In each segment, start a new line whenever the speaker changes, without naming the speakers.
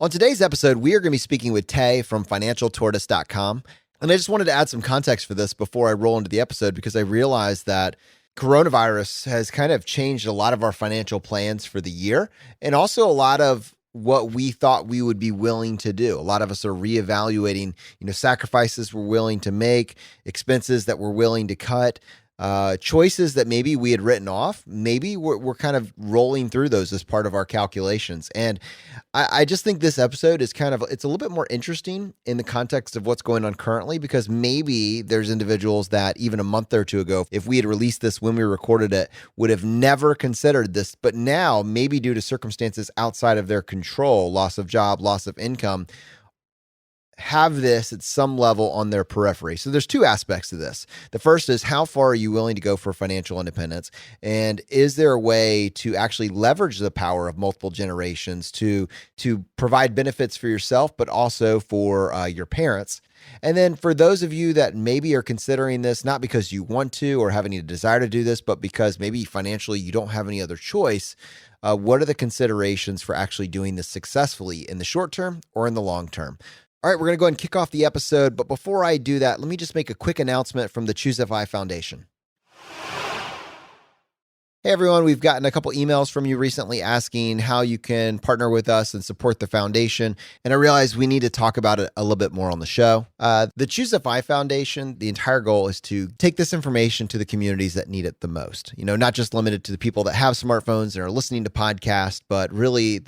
On today's episode, we are going to be speaking with Tay from financialtortoise.com. And I just wanted to add some context for this before I roll into the episode because I realized that coronavirus has kind of changed a lot of our financial plans for the year and also a lot of what we thought we would be willing to do. A lot of us are reevaluating, sacrifices we're willing to make, expenses that we're willing to cut, choices that maybe we had written off. Maybe we're kind of rolling through those as part of our calculations. And I just think this episode is it's a little bit more interesting in the context of what's going on currently, because maybe there's individuals that even a month or two ago, if we had released this when we recorded it, would have never considered this. But now, maybe due to circumstances outside of their control, loss of job, loss of income, have this at some level on their periphery. So there's two aspects to this. The first is, how far are you willing to go for financial independence? And is there a way to actually leverage the power of multiple generations to provide benefits for yourself, but also for your parents? And then for those of you that maybe are considering this, not because you want to or have any desire to do this, but because maybe financially you don't have any other choice, what are the considerations for actually doing this successfully in the short term or in the long term? All right, we're going to go ahead and kick off the episode. But before I do that, let me just make a quick announcement from the ChooseFI Foundation. Hey, everyone. We've gotten a couple emails from you recently asking how you can partner with us and support the foundation. And I realized we need to talk about it a little bit more on the show. The ChooseFI Foundation, the entire goal is to take this information to the communities that need it the most. Not just limited to the people that have smartphones and are listening to podcasts, but really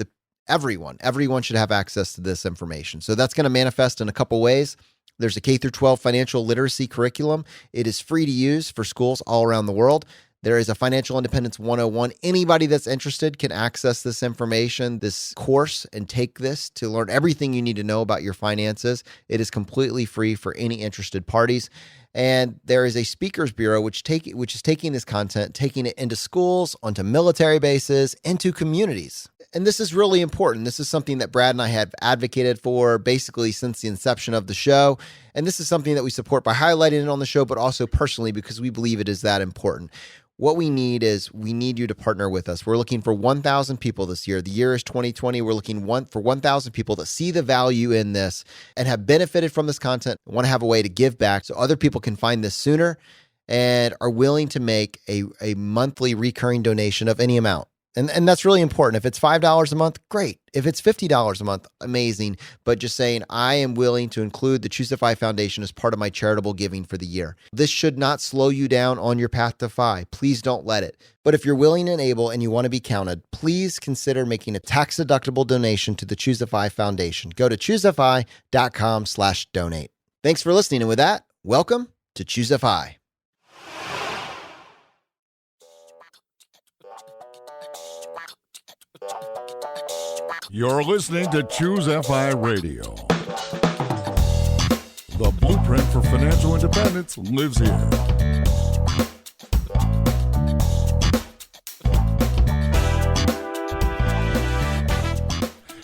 Everyone should have access to this information. So that's going to manifest in a couple ways. There's a K through 12 financial literacy curriculum. It is free to use for schools all around the world. There is a Financial Independence 101. Anybody that's interested can access this information, this course, and take this to learn everything you need to know about your finances. It is completely free for any interested parties. And there is a speakers bureau which is taking this content, taking it into schools, onto military bases, into communities. And this is really important. This is something that Brad and I have advocated for basically since the inception of the show. And this is something that we support by highlighting it on the show, but also personally because we believe it is that important. What we need you to partner with us. We're looking for 1,000 people this year. The year is 2020. We're looking for 1,000 people that see the value in this and have benefited from this content, want to have a way to give back so other people can find this sooner and are willing to make a monthly recurring donation of any amount. And that's really important. If it's $5 a month, great. If it's $50 a month, amazing. But just saying, I am willing to include the ChooseFI Foundation as part of my charitable giving for the year. This should not slow you down on your path to FI. Please don't let it. But if you're willing and able and you want to be counted, please consider making a tax-deductible donation to the ChooseFI Foundation. Go to choosefi.com/donate. Thanks for listening. And with that, welcome to ChooseFI.
You're listening to ChooseFI Radio. The blueprint for financial independence lives here.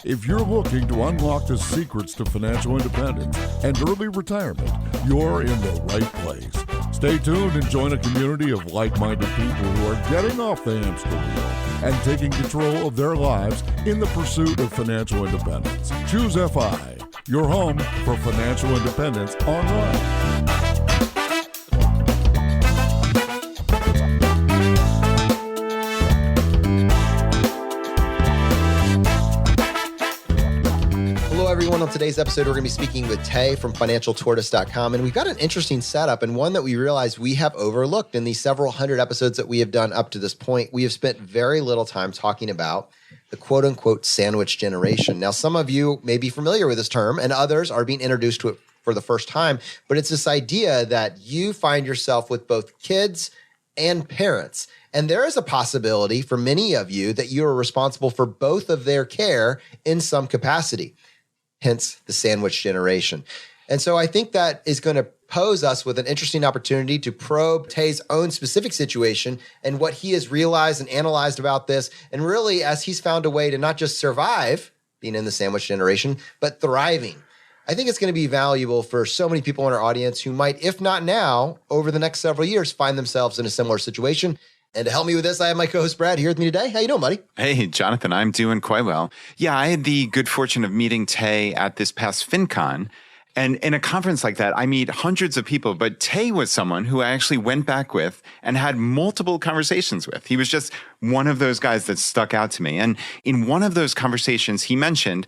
If you're looking to unlock the secrets to financial independence and early retirement, you're in the right place. Stay tuned and join a community of like-minded people who are getting off the hamster wheel and taking control of their lives in the pursuit of financial independence. ChooseFI, your home for financial independence online.
Everyone, on today's episode, we're going to be speaking with Tay from financialtortoise.com, and we've got an interesting setup and one that we realize we have overlooked in these several hundred episodes that we have done up to this point. We have spent very little time talking about the quote-unquote sandwich generation. Now, some of you may be familiar with this term, and others are being introduced to it for the first time, but it's this idea that you find yourself with both kids and parents. And there is a possibility for many of you that you are responsible for both of their care in some capacity. Hence the sandwich generation. And so I think that is going to pose us with an interesting opportunity to probe Tay's own specific situation and what he has realized and analyzed about this. And really, as he's found a way to not just survive being in the sandwich generation, but thriving. I think it's going to be valuable for so many people in our audience who might, if not now, over the next several years, find themselves in a similar situation. And to help me with this, I have my co-host Brad here with me today. How you doing, buddy?
Hey, Jonathan, I'm doing quite well. Yeah, I had the good fortune of meeting Tay at this past FinCon. And in a conference like that, I meet hundreds of people, but Tay was someone who I actually went back with and had multiple conversations with. He was just one of those guys that stuck out to me. And in one of those conversations, he mentioned,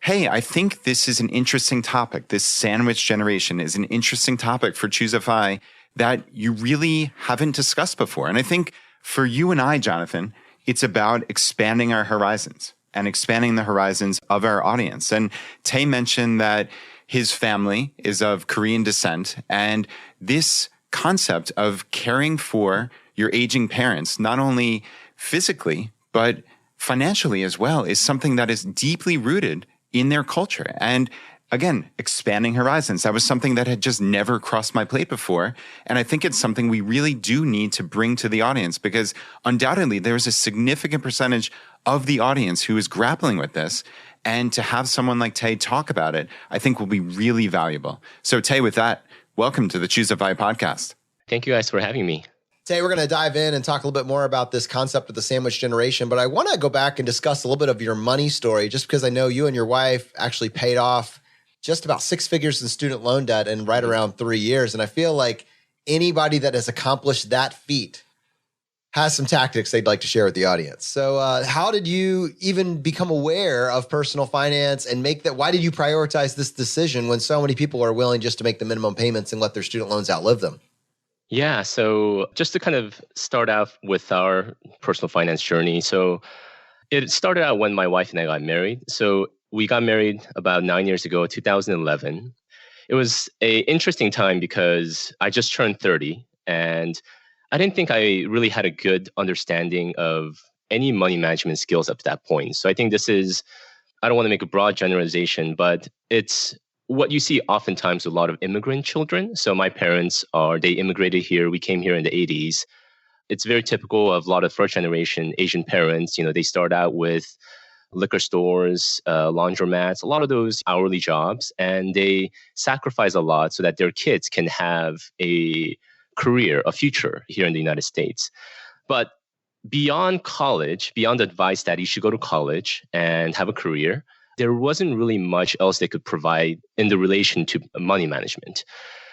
hey, I think this is an interesting topic. This sandwich generation is an interesting topic for ChooseFI that you really haven't discussed before. And I think for you and I, Jonathan, it's about expanding our horizons and expanding the horizons of our audience. And Tay mentioned that his family is of Korean descent. And this concept of caring for your aging parents, not only physically, but financially as well, is something that is deeply rooted in their culture. And again, expanding horizons. That was something that had just never crossed my plate before. And I think it's something we really do need to bring to the audience because undoubtedly there's a significant percentage of the audience who is grappling with this. And to have someone like Tay talk about it, I think will be really valuable. So Tay, with that, welcome to the ChooseFI podcast.
Thank you guys for having me.
Today, we're going to dive in and talk a little bit more about this concept of the sandwich generation, but I want to go back and discuss a little bit of your money story, just because I know you and your wife actually paid off just about 6 figures in student loan debt in right around 3 years. And I feel like anybody that has accomplished that feat has some tactics they'd like to share with the audience. So how did you even become aware of personal finance and make that? Why did you prioritize this decision when so many people are willing just to make the minimum payments and let their student loans outlive them?
Yeah, so just to kind of start out with our personal finance journey. So it started out when my wife and I got married. So we got married about 9 years ago, 2011. It was an interesting time because I just turned 30 and I didn't think I really had a good understanding of any money management skills up to that point. So I think this is, I don't want to make a broad generalization, but it's what you see oftentimes with a lot of immigrant children. So my parents they immigrated here. We came here in the 80s. It's very typical of a lot of first generation Asian parents. You know, they start out with liquor stores, laundromats, a lot of those hourly jobs, and they sacrifice a lot so that their kids can have a career, a future here in the United States. But beyond college, beyond the advice that you should go to college and have a career, there wasn't really much else they could provide in the relation to money management.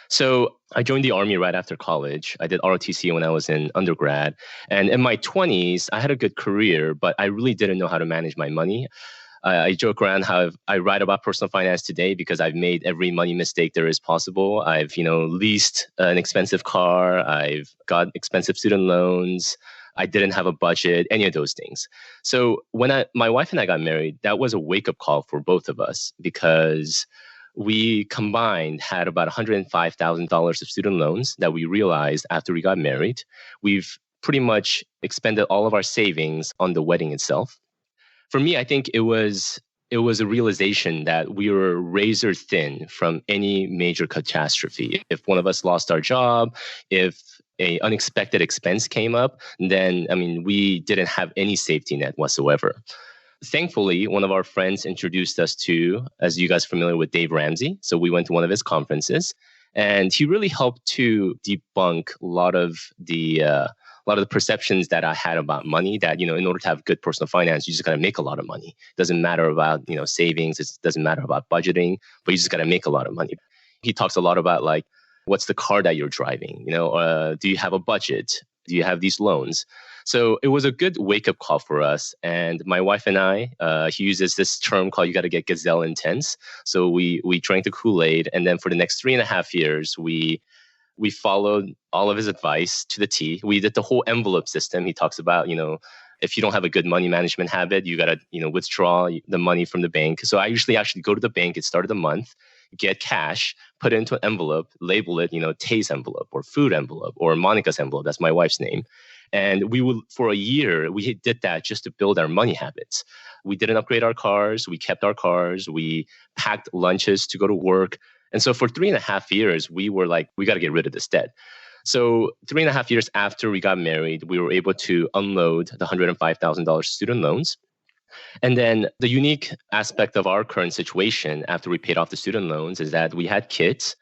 So I joined the Army right after college. I did ROTC when I was in undergrad. And in my 20s, I had a good career, but I really didn't know how to manage my money. I joke around how I write about personal finance today because I've made every money mistake there is possible. I've, leased an expensive car. I've got expensive student loans. I didn't have a budget, any of those things. So when my wife and I got married, that was a wake-up call for both of us because we combined had about $105,000 of student loans that we realized after we got married. We've pretty much expended all of our savings on the wedding itself. For me, I think it was a realization that we were razor thin from any major catastrophe. If one of us lost our job, if an unexpected expense came up, then, we didn't have any safety net whatsoever. Thankfully, one of our friends introduced us to, as you guys are familiar with, Dave Ramsey. So we went to one of his conferences, and he really helped to debunk a lot of the perceptions that I had about money. That in order to have good personal finance, you just got to make a lot of money. It doesn't matter about savings. It doesn't matter about budgeting, but you just got to make a lot of money. He talks a lot about what's the car that you're driving? Do you have a budget? Do you have these loans? So it was a good wake-up call for us. And my wife and I, he uses this term called, you got to get gazelle intense. So we drank the Kool-Aid. And then for the next 3.5 years, we followed all of his advice to the T. We did the whole envelope system. He talks about, if you don't have a good money management habit, you got to, withdraw the money from the bank. So I usually actually go to the bank at the start of the month, get cash, put it into an envelope, label it, Tay's envelope or food envelope or Monica's envelope. That's my wife's name. And for a year, we did that just to build our money habits. We didn't upgrade our cars. We kept our cars. We packed lunches to go to work. And so for 3.5 years, we were like, we got to get rid of this debt. So 3.5 years after we got married, we were able to unload the $105,000 student loans. And then the unique aspect of our current situation after we paid off the student loans is that we had kids.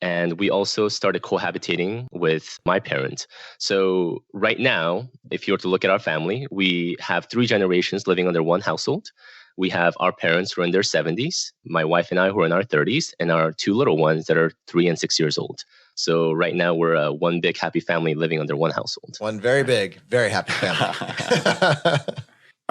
And we also started cohabitating with my parents. So right now, if you were to look at our family, we have 3 generations living under one household. We have our parents who are in their 70s, my wife and I who are in our 30s, and our 2 little ones that are 3 and 6 years old. So right now we're one big happy family living under one household.
One very big, very happy family.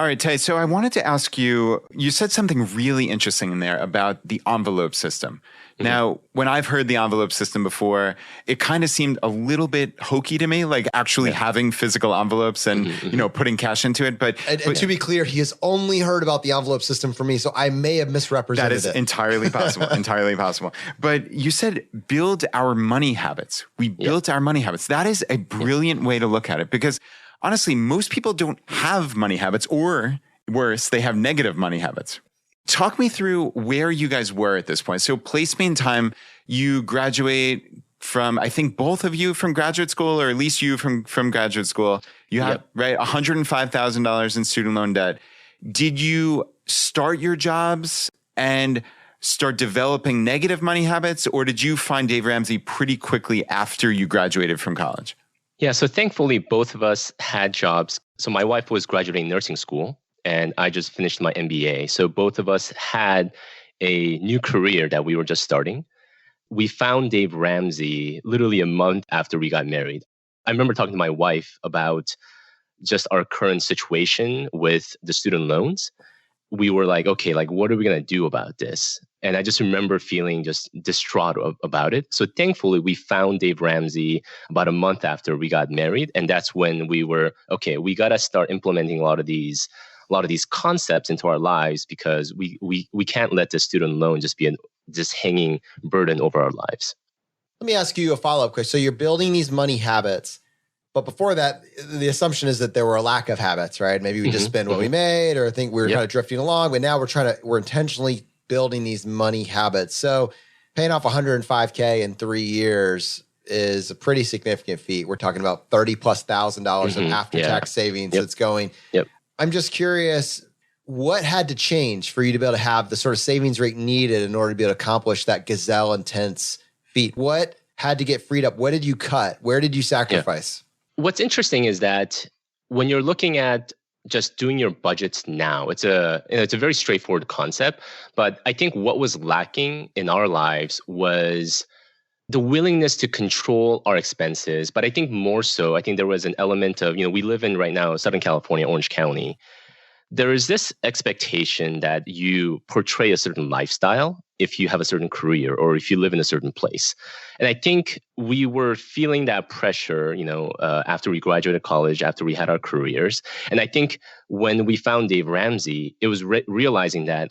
All right, Tay. So I wanted to ask you, you said something really interesting in there about the envelope system. Mm-hmm. Now, when I've heard the envelope system before, it kind of seemed a little bit hokey to me, like actually having physical envelopes and, putting cash into it. But
to be clear, he has only heard about the envelope system from me, so I may have misrepresented it.
That is entirely possible, entirely possible. But you said build our money habits. We built our money habits. That is a brilliant way to look at it because honestly, most people don't have money habits, or worse, they have negative money habits. Talk me through where you guys were at this point. So place me in time, you graduate from, I think both of you from graduate school, or at least you from graduate school. You have, right, $105,000 in student loan debt. Did you start your jobs and start developing negative money habits, or did you find Dave Ramsey pretty quickly after you graduated from college?
Yeah, so thankfully, both of us had jobs. So my wife was graduating nursing school, and I just finished my MBA. So both of us had a new career that we were just starting. We found Dave Ramsey literally a month after we got married. I remember talking to my wife about just our current situation with the student loans. We were like, okay, like, what are we going to do about this? And I just remember feeling just distraught about it. So thankfully, we found Dave Ramsey about a month after we got married. And that's when we were, okay, we got to start implementing a lot of these concepts into our lives because we can't let the student loan just be this hanging burden over our lives.
Let me ask you a follow-up question. So you're building these money habits. But before that, the assumption is that there were a lack of habits, right? Maybe we just spend what we made or think we were kind of drifting along, but now we're intentionally building these money habits. So paying off $105K in 3 years is a pretty significant feat. We're talking about $30,000+ of after-tax savings that's going. I'm just curious, what had to change for you to be able to have the sort of savings rate needed in order to be able to accomplish that gazelle intense feat? What had to get freed up? What did you cut? Where did you sacrifice?
What's interesting is that when you're looking at just doing your budgets now, it's a very straightforward concept. But I think what was lacking in our lives was the willingness to control our expenses. But I think more so, I think there was an element of, we live in right now, Southern California, Orange County. There is this expectation that you portray a certain lifestyle if you have a certain career or if you live in a certain place. And I think we were feeling that pressure, after we graduated college, after we had our careers. And I think when we found Dave Ramsey, it was realizing that,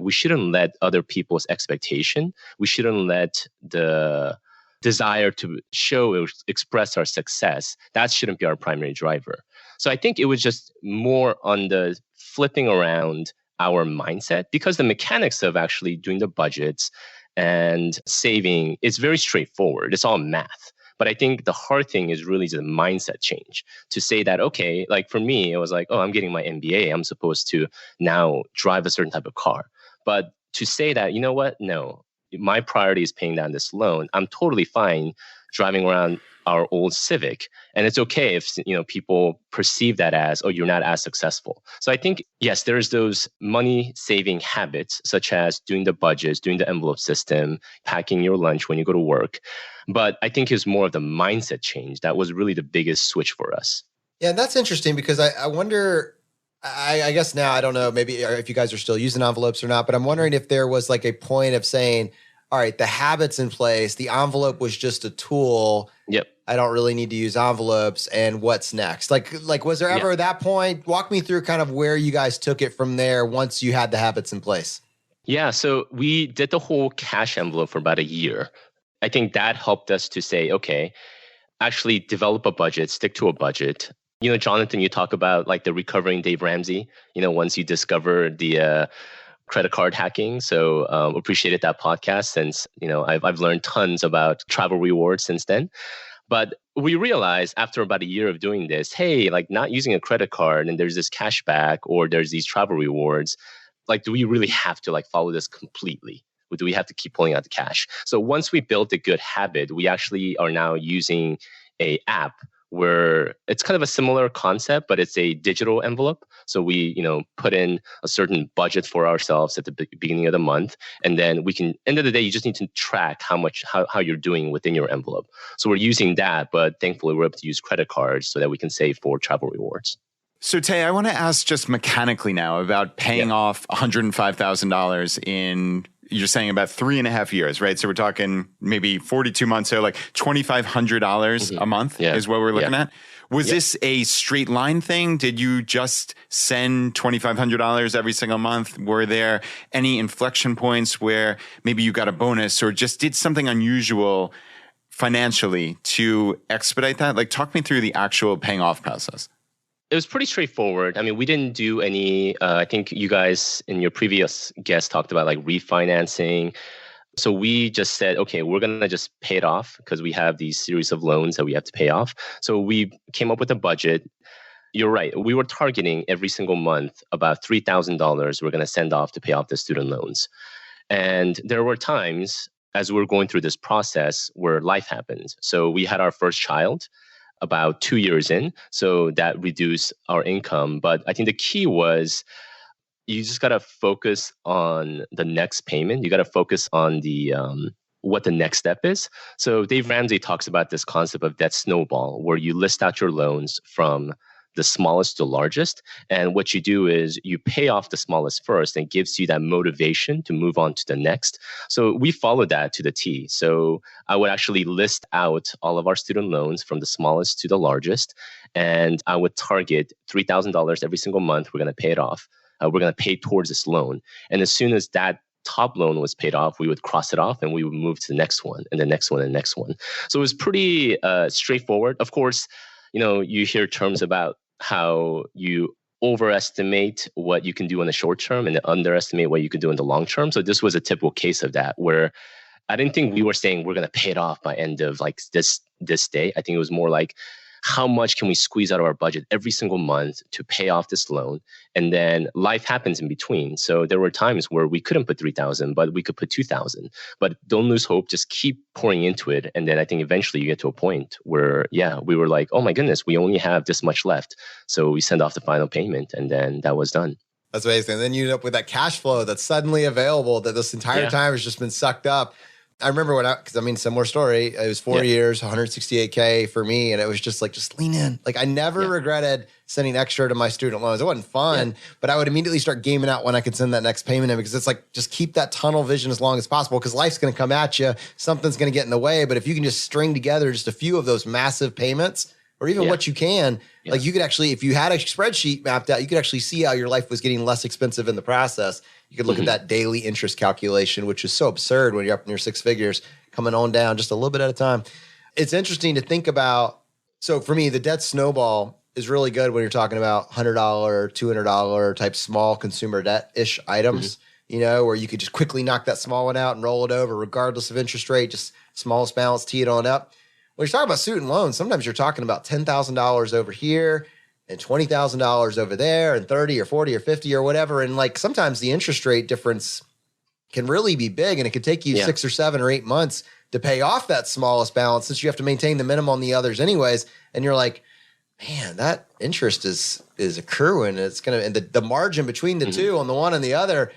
we shouldn't let other people's expectation, we shouldn't let the desire to show or express our success, that shouldn't be our primary driver. So I think it was just more on the flipping around our mindset, because the mechanics of actually doing the budgets and saving is very straightforward. It's all math. But I think the hard thing is really the mindset change to say that, okay, like for me, it was like, oh, I'm getting my MBA. I'm supposed to now drive a certain type of car. But to say that, you know what? No, my priority is paying down this loan. I'm totally fine driving around our old Civic. And it's okay if, people perceive that as, oh, you're not as successful. So I think, yes, there's those money saving habits, such as doing the budgets, doing the envelope system, packing your lunch when you go to work. But I think it's more of the mindset change that was really the biggest switch for us.
Yeah, that's interesting because I wonder, I guess now, I don't know, maybe if you guys are still using envelopes or not, but I'm wondering if there was like a point of saying, all right, the habit's in place, the envelope was just a tool.
Yep.
I don't really need to use envelopes, and what's next? Like was there ever that point? Walk me through kind of where you guys took it from there once you had the habits in place.
Yeah, so we did the whole cash envelope for about a year. I think that helped us to say, okay, actually develop a budget, stick to a budget. Jonathan, you talk about like the recovering Dave Ramsey, once you discover the credit card hacking. So appreciated that podcast since, I've learned tons about travel rewards since then. But we realized after about a year of doing this, hey, like not using a credit card and there's this cash back or there's these travel rewards, like do we really have to like follow this completely? Do we have to keep pulling out the cash? So once we built a good habit, we actually are now using a app where it's kind of a similar concept, but it's a digital envelope. So we, put in a certain budget for ourselves at the beginning of the month. And then we can, end of the day, you just need to track how you're doing within your envelope. So we're using that, but thankfully we're able to use credit cards so that we can save for travel rewards.
So Tay, I want to ask just mechanically now about paying off $105,000 in, you're saying about 3.5 years, right? So we're talking maybe 42 months, so like $2,500 a month is what we're looking at. Was this a straight line thing? Did you just send $2,500 every single month? Were there any inflection points where maybe you got a bonus or just did something unusual financially to expedite that? Like, talk me through the actual paying off process.
It was pretty straightforward. I mean, we didn't do any, I think you guys in your previous guest talked about like refinancing. So we just said, okay, we're going to just pay it off because we have these series of loans that we have to pay off. So we came up with a budget. You're right. We were targeting every single month about $3,000 we're going to send off to pay off the student loans. And there were times as we were going through this process where life happened. So we had our first child about 2 years in. So that reduced our income. But I think the key was you just got to focus on the next payment. You got to focus on the what the next step is. So Dave Ramsey talks about this concept of debt snowball, where you list out your loans from the smallest to largest. And what you do is you pay off the smallest first and it gives you that motivation to move on to the next. So we followed that to the T. So I would actually list out all of our student loans from the smallest to the largest. And I would target $3,000 every single month. We're going to pay it off. We're going to pay towards this loan. And as soon as that top loan was paid off, we would cross it off and we would move to the next one and the next one and the next one. So it was pretty straightforward. Of course, you hear terms about how you overestimate what you can do in the short term and underestimate what you can do in the long term. So this was a typical case of that, where I didn't think we were saying we're going to pay it off by end of like this day. I think it was more like, how much can we squeeze out of our budget every single month to pay off this loan? And then life happens in between. So there were times where we couldn't put 3,000, but we could put 2,000. But don't lose hope. Just keep pouring into it. And then I think eventually you get to a point where, we were like, oh my goodness, we only have this much left. So we send off the final payment and then that was done.
That's amazing. And then you end up with that cash flow that's suddenly available that this entire time has just been sucked up. I remember similar story. It was 4 years, $168K for me. And it was just like, just lean in. Like I never regretted sending extra to my student loans. It wasn't fun, but I would immediately start gaming out when I could send that next payment in, because it's like, just keep that tunnel vision as long as possible, because life's going to come at you. Something's going to get in the way. But if you can just string together just a few of those massive payments, or even what you can, like you could actually, if you had a spreadsheet mapped out, you could actually see how your life was getting less expensive in the process. You could look at that daily interest calculation, which is so absurd when you're up in your six figures, coming on down just a little bit at a time. It's interesting to think about. So for me, the debt snowball is really good when you're talking about $100, $200 type small consumer debt-ish items, where you could just quickly knock that small one out and roll it over regardless of interest rate, just smallest balance, tee it on up. When you're talking about student loans, sometimes you're talking about $10,000 over here and $20,000 over there and 30 or 40 or 50 or whatever. And like sometimes the interest rate difference can really be big, and it could take you 6 or 7 or 8 months to pay off that smallest balance, since you have to maintain the minimum on the others anyways. And you're like, man, that interest is accruing. It's going to, and the margin between the two on the one and the other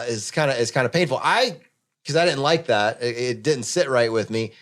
is kind of painful. Because I didn't like that. It didn't sit right with me.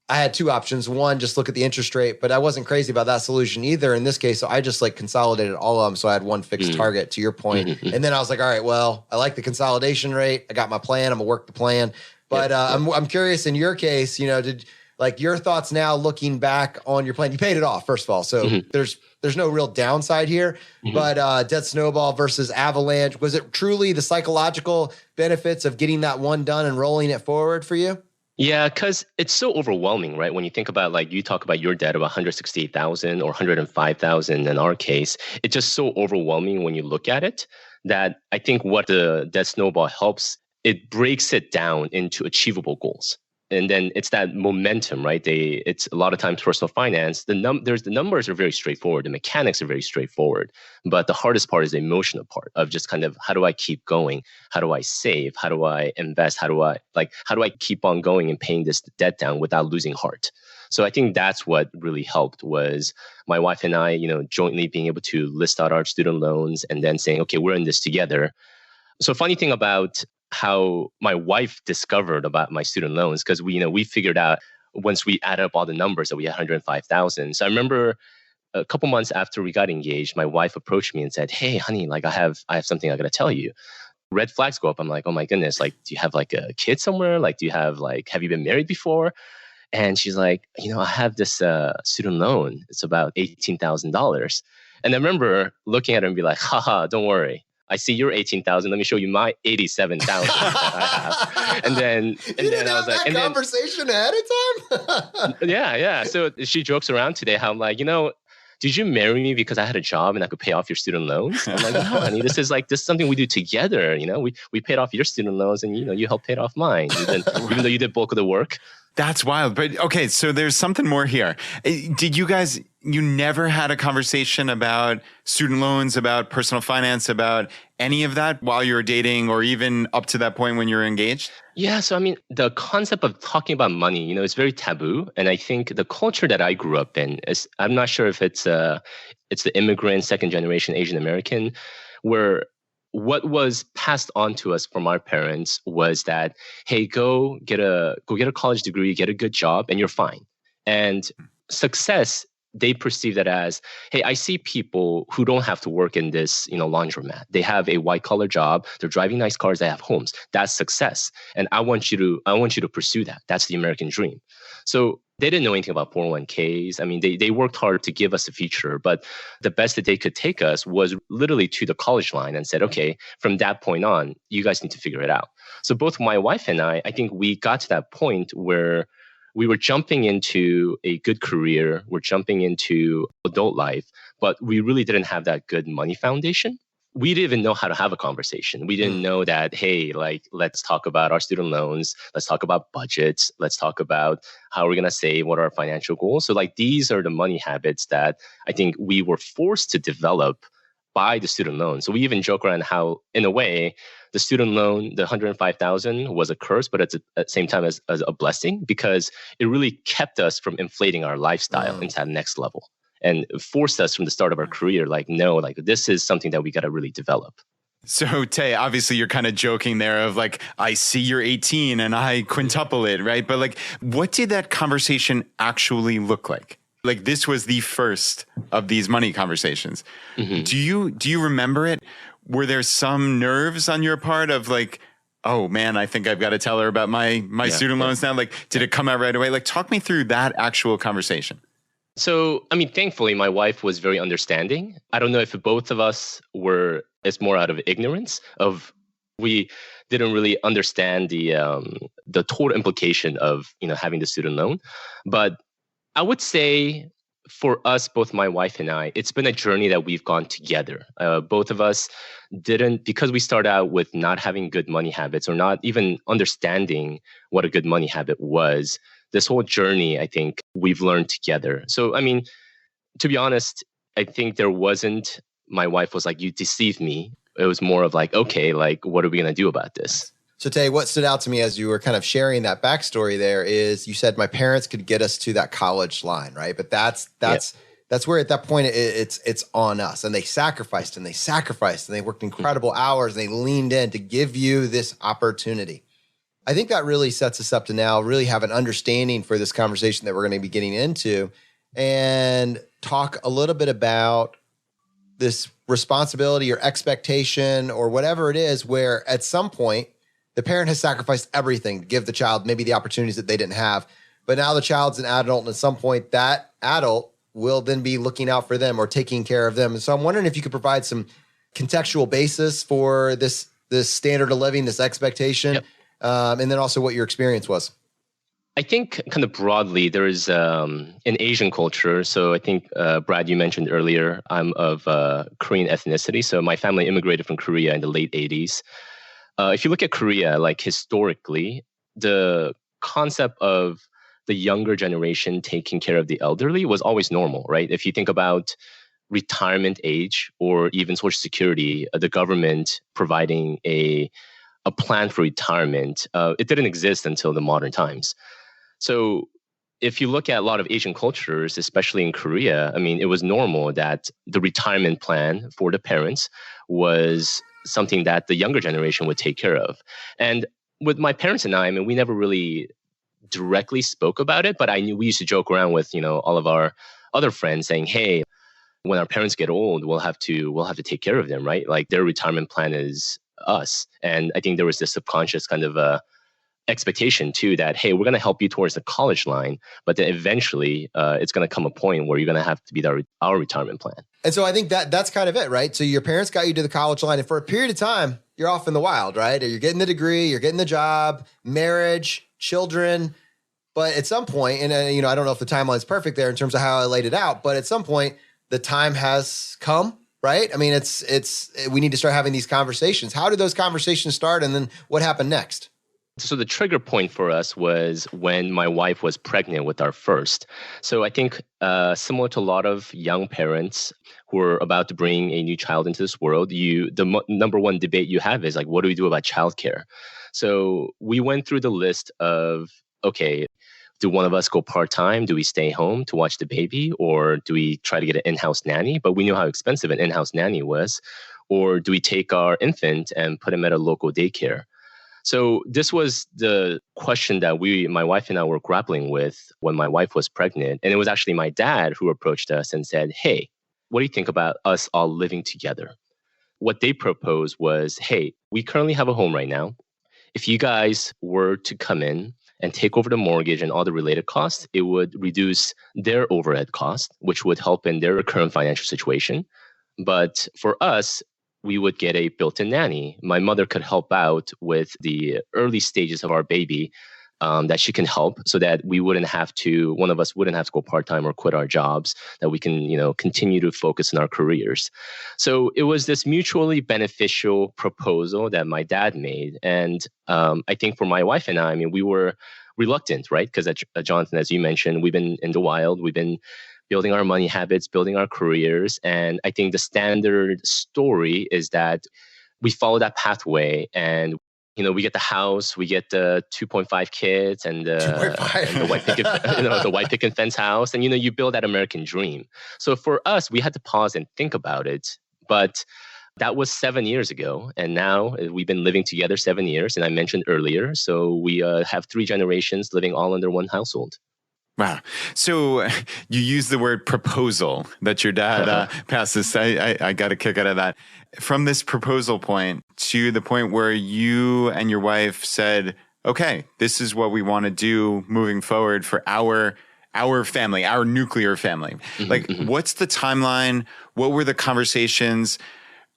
I had two options. One, just look at the interest rate, but I wasn't crazy about that solution either in this case. So I just like consolidated all of them. So I had one fixed target, to your point. And then I was like, all right, well, I like the consolidation rate. I got my plan. I'm gonna work the plan. But I'm curious in your case, did like your thoughts now looking back on your plan? You paid it off, first of all. So there's no real downside here, but debt snowball versus avalanche, was it truly the psychological benefits of getting that one done and rolling it forward for you?
Yeah, because it's so overwhelming, right? When you think about, like, you talk about your debt of 168,000 or 105,000 in our case, it's just so overwhelming when you look at it, that I think what the debt snowball helps, it breaks it down into achievable goals. And then it's that momentum, right? It's a lot of times personal finance. The numbers are very straightforward. The mechanics are very straightforward. But the hardest part is the emotional part of just kind of, how do I keep going? How do I save? How do I invest? How do I keep on going and paying this debt down without losing heart? So I think that's what really helped, was my wife and I, jointly being able to list out our student loans and then saying, okay, we're in this together. So funny thing about how my wife discovered about my student loans, because we figured out once we added up all the numbers that we had 105,000. So I remember a couple months after we got engaged, my wife approached me and said, "Hey, honey, like I have something I got to tell you." Red flags go up. I'm like, "Oh my goodness, like, do you have like a kid somewhere? Like, do you have have you been married before?" And she's like, "I have this student loan. It's about $18,000. And I remember looking at her and be like, "Haha, don't worry. I see your 18,000. Let me show you my 87,000 that I have." And then I was like,
that conversation ahead of time.
Yeah. So she jokes around today how I'm like, did you marry me because I had a job and I could pay off your student loans? I'm like, no, honey, this is something we do together. We paid off your student loans and you helped pay off mine, even though you did bulk of the work.
That's wild. But okay, so there's something more here. Did you never had a conversation about student loans, about personal finance, about any of that while you were dating or even up to that point when you were engaged?
Yeah. So, I mean, the concept of talking about money, is very taboo. And I think the culture that I grew up in is, I'm not sure if it's the immigrant, second generation Asian American, where what was passed on to us from our parents was that, hey, go get a college degree, get a good job, and you're fine. And success, they perceive that as, hey, I see people who don't have to work in this, laundromat. They have a white collar job. They're driving nice cars. They have homes. That's success. And I want you to pursue that. That's the American dream. So they didn't know anything about 401ks. I mean, they worked hard to give us a future, but the best that they could take us was literally to the college line and said, okay, from that point on, you guys need to figure it out. So both my wife and I think we got to that point where we were jumping into a good career, we're jumping into adult life, but we really didn't have that good money foundation. We didn't even know how to have a conversation. We didn't know that, hey, let's talk about our student loans. Let's talk about budgets. Let's talk about how we're going to save, what are our financial goals. So these are the money habits that I think we were forced to develop by the student loan. So we even joke around how, in a way, the student loan, the 105,000 was a curse, but it's at the same time as a blessing, because it really kept us from inflating our lifestyle into that next level. And forced us from the start of our career, this is something that we got to really develop.
So Tay, obviously you're kind of joking there of I see you're 18 and I quintuple it, right? But what did that conversation actually look like? This was the first of these money conversations. Mm-hmm. Do you remember it? Were there some nerves on your part of oh man, I think I've got to tell her about my student loans now? Did it come out right away? Talk me through that actual conversation.
So, I mean, thankfully, my wife was very understanding. I don't know if both of us it's more out of ignorance of, we didn't really understand the total implication of, having the student loan. But I would say for us, both my wife and I, it's been a journey that we've gone together. Both of us because we started out with not having good money habits or not even understanding what a good money habit was. This whole journey, I think we've learned together. So, I mean, to be honest, I think my wife was like, you deceived me. It was more of okay, what are we going to do about this?
So Tay, what stood out to me as you were kind of sharing that backstory there is you said my parents could get us to that college line, right? But that's where at that point it's on us. And they sacrificed and they worked incredible hours and they leaned in to give you this opportunity. I think that really sets us up to now really have an understanding for this conversation that we're going to be getting into and talk a little bit about this responsibility or expectation or whatever it is where at some point the parent has sacrificed everything to give the child maybe the opportunities that they didn't have. But now the child's an adult, and at some point that adult will then be looking out for them or taking care of them. And so I'm wondering if you could provide some contextual basis for this standard of living, this expectation.
Yep.
And then also what your experience was.
I think kind of broadly, there is an Asian culture. So I think, Brad, you mentioned earlier, I'm of Korean ethnicity. So my family immigrated from Korea in the late 80s. If you look at Korea, historically, the concept of the younger generation taking care of the elderly was always normal, right? If you think about retirement age or even Social Security, the government providing a plan for retirement, it didn't exist until the modern times. So if you look at a lot of Asian cultures, especially in Korea, I mean, it was normal that the retirement plan for the parents was something that the younger generation would take care of. And with my parents and I mean, we never really directly spoke about it, but I knew we used to joke around with, all of our other friends saying, hey, when our parents get old, we'll have to take care of them, right? Like their retirement plan is us. And I think there was this subconscious kind of expectation too that, hey, we're going to help you towards the college line, but then eventually it's going to come a point where you're going to have to be our retirement plan.
And so I think that's kind of it, right? So your parents got you to the college line, and for a period of time, you're off in the wild, right? You're getting the degree, you're getting the job, marriage, children. But at some point, and I don't know if the timeline's perfect there in terms of how I laid it out, but at some point, the time has come, right? I mean, it's we need to start having these conversations. How did those conversations start, and then what happened next?
So the trigger point for us was when my wife was pregnant with our first. So I think similar to a lot of young parents who are about to bring a new child into this world, number one debate you have is like, what do we do about childcare? So we went through the list of, okay, do one of us go part-time? Do we stay home to watch the baby? Or do we try to get an in-house nanny? But we knew how expensive an in-house nanny was. Or do we take our infant and put him at a local daycare? So this was the question that my wife and I were grappling with when my wife was pregnant. And it was actually my dad who approached us and said, hey, what do you think about us all living together? What they proposed was, hey, we currently have a home right now. If you guys were to come in and take over the mortgage and all the related costs, it would reduce their overhead costs, which would help in their current financial situation. But for us, we would get a built-in nanny. My mother could help out with the early stages of our baby, that she can help so that one of us wouldn't have to go part-time or quit our jobs, that we can, continue to focus on our careers. So it was this mutually beneficial proposal that my dad made. And I think for my wife and I mean, we were reluctant, right? Because Jonathan, as you mentioned, we've been in the wild. We've been building our money habits, building our careers. And I think the standard story is that we follow that pathway and, we get the house, we get the 2.5 kids and, and the white picket fence house. And, you build that American dream. So for us, we had to pause and think about it. But that was 7 years ago. And now we've been living together 7 years. And I mentioned earlier, so we have 3 generations living all under one household.
Wow. So you use the word proposal that your dad passes. I got a kick out of that. From this proposal point to the point where you and your wife said, okay, this is what we want to do moving forward for our family, our nuclear family. What's the timeline? What were the conversations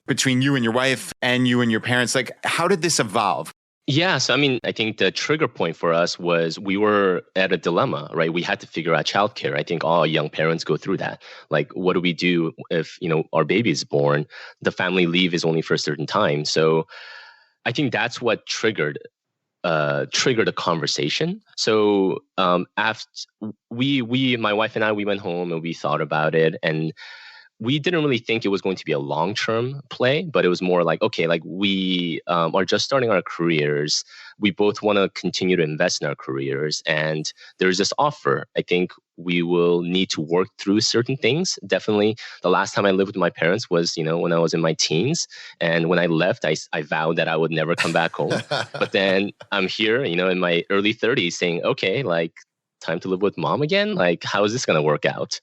between you and your wife and you and your parents? Like, how did this evolve?
Yeah. So, I think the trigger point for us was we were at a dilemma, right? We had to figure out childcare. I think all young parents go through that. Like, what do we do if, our baby is born? The family leave is only for a certain time. So I think that's what triggered a conversation. So after my wife and I, we went home and we thought about it, and we didn't really think it was going to be a long-term play, but it was more like, okay, like we are just starting our careers. We both want to continue to invest in our careers. And there's this offer. I think we will need to work through certain things. Definitely the last time I lived with my parents was, when I was in my teens. And when I left, I vowed that I would never come back home. But then I'm here, in my early 30s saying, okay, like time to live with mom again. Like, how is this going to work out?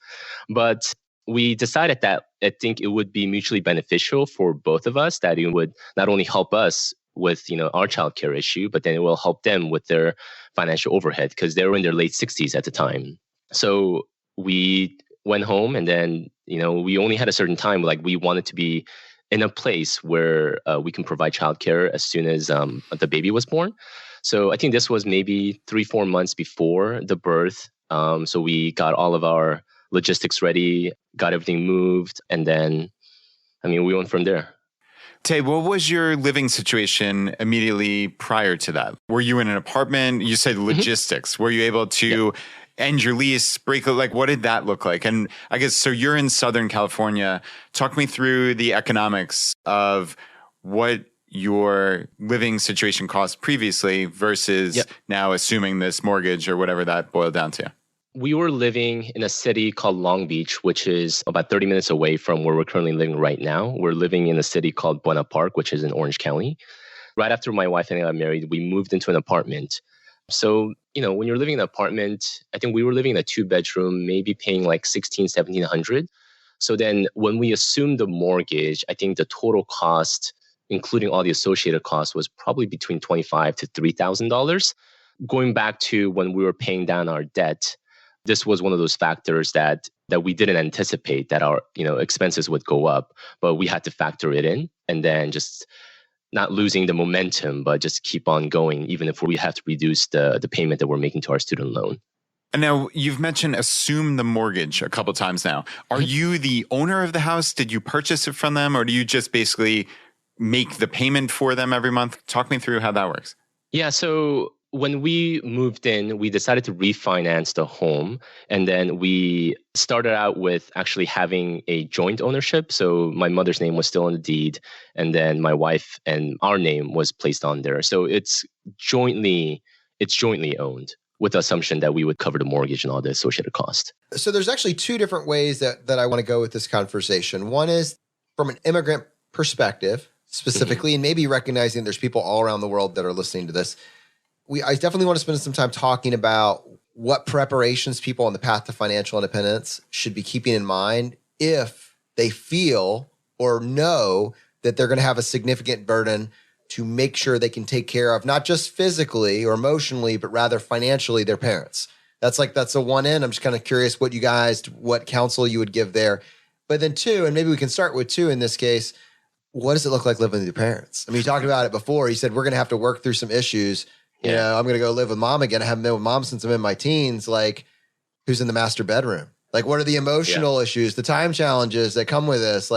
But we decided that I think it would be mutually beneficial for both of us, that it would not only help us with, our childcare issue, but then it will help them with their financial overhead because they were in their late 60s at the time. So we went home and then, we only had a certain time, like we wanted to be in a place where we can provide childcare as soon as the baby was born. So I think this was maybe 3-4 months before the birth. So we got all of our logistics ready, got everything moved, and then, we went from there.
Tay, what was your living situation immediately prior to that? Were you in an apartment? You said logistics. Were you able to end your lease, break it? Like, what did that look like? And I guess, so you're in Southern California. Talk me through the economics of what your living situation cost previously versus now assuming this mortgage or whatever that boiled down to.
We were living in a city called Long Beach, which is about 30 minutes away from where we're currently living right now. We're living in a city called Buena Park, which is in Orange County. Right after my wife and I got married, we moved into an apartment. So, when you're living in an apartment, I think we were living in a 2-bedroom, maybe paying like $1,700. So then when we assumed the mortgage, I think the total cost, including all the associated costs, was probably between $2,500 to $3,000. Going back to when we were paying down our debt, this was one of those factors that we didn't anticipate, that our expenses would go up, but we had to factor it in, and then just not losing the momentum, but just keep on going, even if we have to reduce the payment that we're making to our student loan.
And now you've mentioned assume the mortgage a couple of times now. Are you the owner of the house? Did you purchase it from them, or do you just basically make the payment for them every month? Talk me through how that works.
Yeah, so when we moved in, we decided to refinance the home. And then we started out with actually having a joint ownership. So my mother's name was still on the deed. And then my wife and our name was placed on there. So it's jointly owned, with the assumption that we would cover the mortgage and all the associated cost.
So there's actually two different ways that I want to go with this conversation. One is from an immigrant perspective, specifically, and maybe recognizing there's people all around the world that are listening to this. I definitely want to spend some time talking about what preparations people on the path to financial independence should be keeping in mind if they feel or know that they're going to have a significant burden to make sure they can take care of not just physically or emotionally, but rather financially their parents. That's a one end. I'm just kind of curious what counsel you would give there. But then two, and maybe we can start with two in this case, what does it look like living with your parents? I mean, you talked about it before. You said we're going to have to work through some issues. I'm going to go live with mom again. I haven't been with mom since I'm in my teens. Like, who's in the master bedroom? Like, what are the emotional issues, the time challenges that come with this?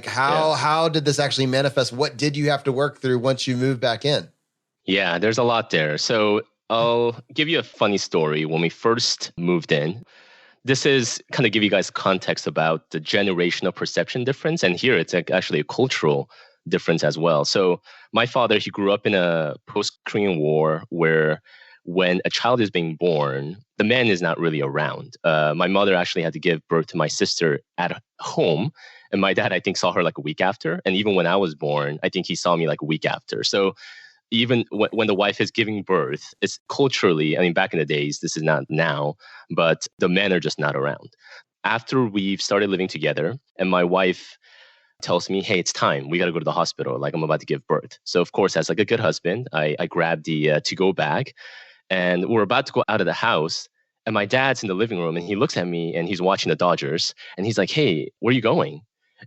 How did this actually manifest? What did you have to work through once you moved back in?
Yeah, there's a lot there. So I'll give you a funny story. When we first moved in, this is kind of give you guys context about the generational perception difference. And here it's actually a cultural difference as well. So my father, he grew up in a post-Korean War where when a child is being born, the man is not really around. My mother actually had to give birth to my sister at home. And my dad, I think, saw her like a week after. And even when I was born, I think he saw me like a week after. So even when the wife is giving birth, it's culturally, I mean, back in the days, this is not now, but the men are just not around. After we've started living together and my wife tells me, hey, it's time. We got to go to the hospital. Like, I'm about to give birth. So, of course, as like a good husband, I grabbed the to-go bag and we're about to go out of the house. And my dad's in the living room and he looks at me and he's watching the Dodgers and he's like, hey, where are you going?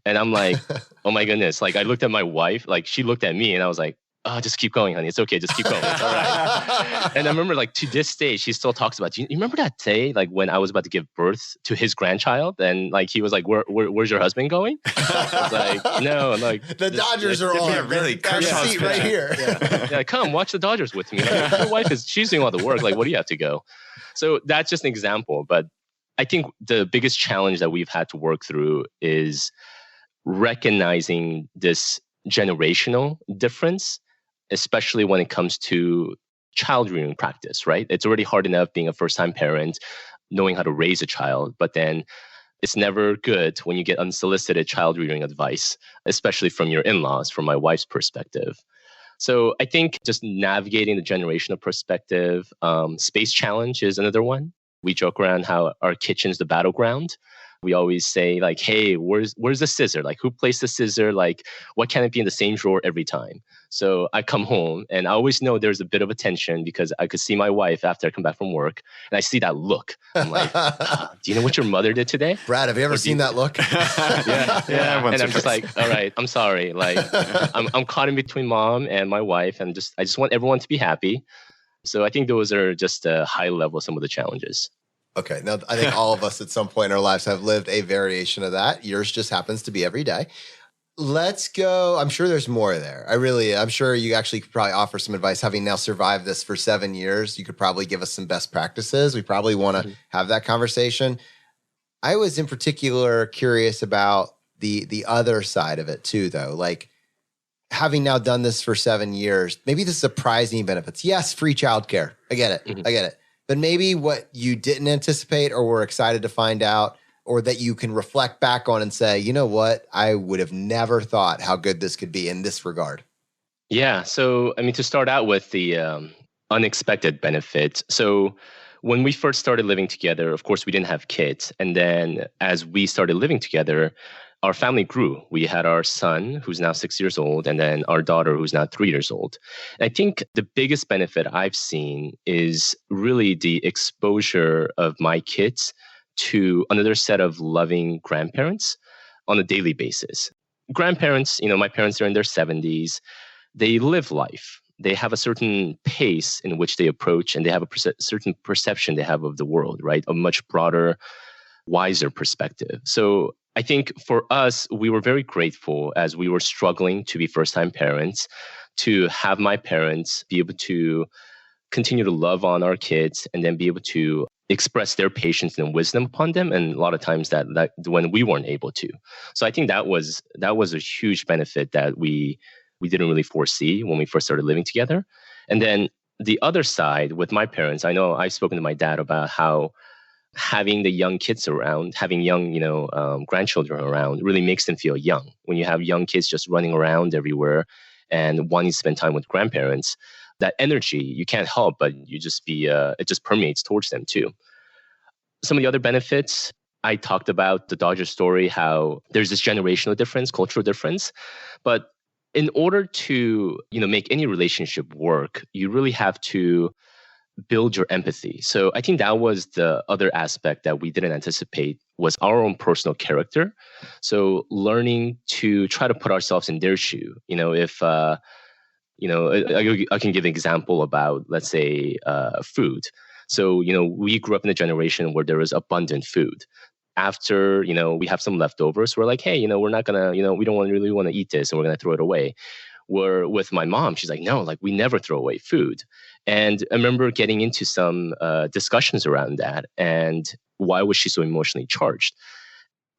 And I'm like, oh my goodness. Like, I looked at my wife, like she looked at me and I was like, oh, just keep going, honey. It's okay. Just keep going. It's all right. And I remember, like, to this day, she still talks about, do you remember that day, like, when I was about to give birth to his grandchild? And, like, he was like, where's your husband going? I was like, no. I'm like,
the Dodgers are on.
Yeah, really.
That seat right here.
Yeah, come watch the Dodgers with me. Like, your wife she's doing all the work. Like, what do you have to go? So that's just an example. But I think the biggest challenge that we've had to work through is recognizing this generational difference, especially when it comes to child rearing practice, right? It's already hard enough being a first-time parent, knowing how to raise a child, but then it's never good when you get unsolicited child rearing advice, especially from your in-laws, from my wife's perspective. So I think just navigating the generational perspective, space challenge is another one. We joke around how our kitchen's the battleground. We always say, like, hey, where's the scissor? Like, who placed the scissor? Like, what can it be in the same drawer every time? So I come home and I always know there's a bit of a tension because I could see my wife after I come back from work and I see that look. I'm like, do you know what your mother did today?
Brad, have you ever seen that look?
Yeah. And I'm just like, all right, I'm sorry. Like, I'm caught in between mom and my wife, and I just want everyone to be happy. So I think those are just a high level, some of the challenges.
Okay. Now, I think all of us at some point in our lives have lived a variation of that. Yours just happens to be every day. Let's go. I'm sure there's more there. I'm sure you actually could probably offer some advice. Having now survived this for 7 years, you could probably give us some best practices. We probably want to have that conversation. I was in particular curious about the other side of it too, though. Like having now done this for 7 years, maybe the surprising benefits. Yes, free childcare. I get it. I get it. But maybe what you didn't anticipate or were excited to find out, or that you can reflect back on and say, you know what, I would have never thought how good this could be in this regard.
Yeah. So, I mean, to start out with the unexpected benefit. So, when we first started living together, of course, we didn't have kids. And then as we started living together, our family grew. We had our son, who's now 6 years old, and then our daughter, who's now 3 years old. And I think the biggest benefit I've seen is really the exposure of my kids to another set of loving grandparents on a daily basis. Grandparents, my parents are in their 70s. They live life. They have a certain pace in which they approach, and they have a certain perception they have of the world, right? A much broader, wiser perspective. So I think for us, we were very grateful as we were struggling to be first-time parents, to have my parents be able to continue to love on our kids and then be able to express their patience and wisdom upon them. And a lot of times that when we weren't able to. So I think that was a huge benefit that we didn't really foresee when we first started living together. And then the other side with my parents, I know I've spoken to my dad about how having the young kids around, having young, grandchildren around really makes them feel young. When you have young kids just running around everywhere and wanting to spend time with grandparents, that energy, you can't help but it just permeates towards them too. Some of the other benefits, I talked about the Dodger story, how there's this generational difference, cultural difference. But in order to, make any relationship work, you really have to build your empathy. So I think that was the other aspect that we didn't anticipate, was our own personal character. So learning to try to put ourselves in their shoe. If I can give an example about, let's say, food. So, we grew up in a generation where there was abundant food. After, we have some leftovers, we're like, hey, we're not going to, we don't really want to eat this and we're going to throw it away. Where with my mom, she's like, no, like we never throw away food. And I remember getting into some discussions around that. And why was she so emotionally charged?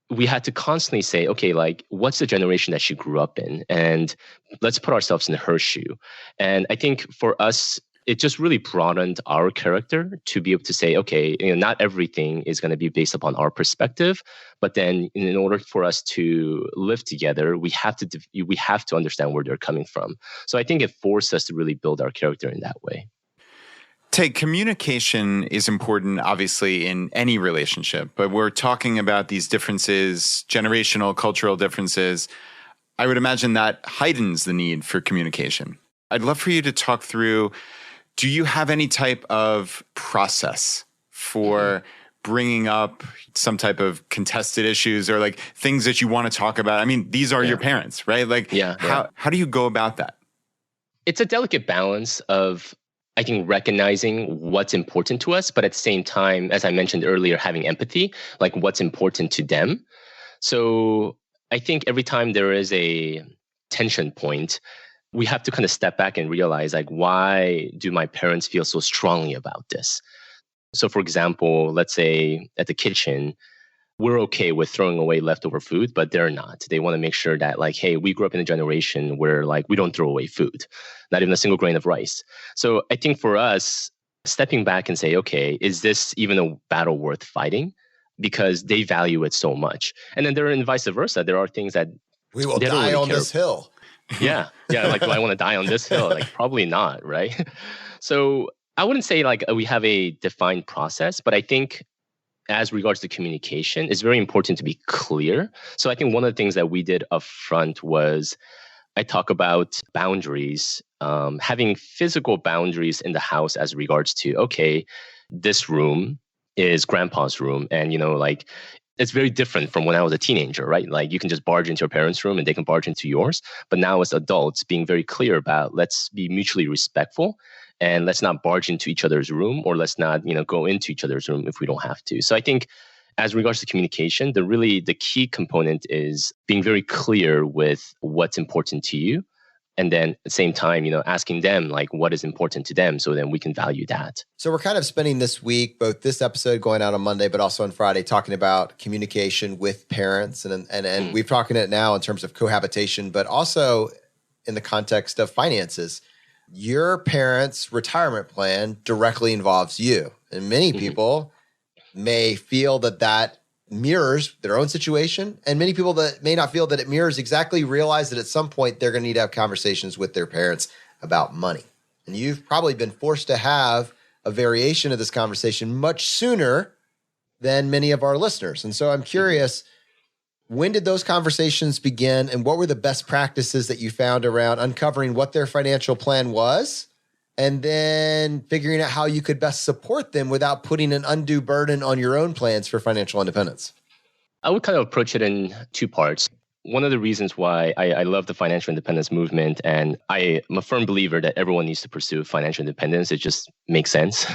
We had to constantly say, okay, like, what's the generation that she grew up in? And let's put ourselves in her shoe. And I think for us, it just really broadened our character to be able to say, okay, not everything is going to be based upon our perspective, but then in order for us to live together, we have to understand where they're coming from. So I think it forced us to really build our character in that way.
Communication is important, obviously, in any relationship, but we're talking about these differences, generational, cultural differences. I would imagine that heightens the need for communication. I'd love for you to talk through, do you have any type of process for bringing up some type of contested issues or like things that you want to talk about? I mean, these are your parents, right? Like, how do you go about that?
It's a delicate balance of, I think, recognizing what's important to us, but at the same time, as I mentioned earlier, having empathy, like what's important to them. So I think every time there is a tension point, we have to kind of step back and realize, like, why do my parents feel so strongly about this? So for example, let's say at the kitchen, we're okay with throwing away leftover food, but they're not. They want to make sure that, like, hey, we grew up in a generation where, like, we don't throw away food, not even a single grain of rice. So I think for us, stepping back and say, okay, is this even a battle worth fighting? Because they value it so much. And then vice versa. There are things that
we will die on this hill.
Yeah. Like, do I want to die on this hill? Like, probably not, right? So I wouldn't say like we have a defined process, but I think as regards to communication, it's very important to be clear. So I think one of the things that we did up front was I talk about boundaries, having physical boundaries in the house as regards to, okay, this room is grandpa's room. And, like, it's very different from when I was a teenager, right? Like, you can just barge into your parents' room and they can barge into yours. But now as adults, being very clear about, let's be mutually respectful and let's not barge into each other's room, or let's not, go into each other's room if we don't have to. So I think As regards to communication, the key component is being very clear with what's important to you. And then at the same time, asking them like what is important to them so then we can value that.
So we're kind of spending this week, both this episode going out on Monday, but also on Friday, talking about communication with parents. And we've talking it now in terms of cohabitation, but also in the context of finances. Your parents' retirement plan directly involves you. And many people may feel that mirrors their own situation. And many people that may not feel that it mirrors exactly realize that at some point they're going to need to have conversations with their parents about money. And you've probably been forced to have a variation of this conversation much sooner than many of our listeners. And so I'm curious, when did those conversations begin and what were the best practices that you found around uncovering what their financial plan was and then figuring out how you could best support them without putting an undue burden on your own plans for financial independence?
I would kind of approach it in two parts. One of the reasons why I love the financial independence movement, and I am a firm believer that everyone needs to pursue financial independence, it just makes sense,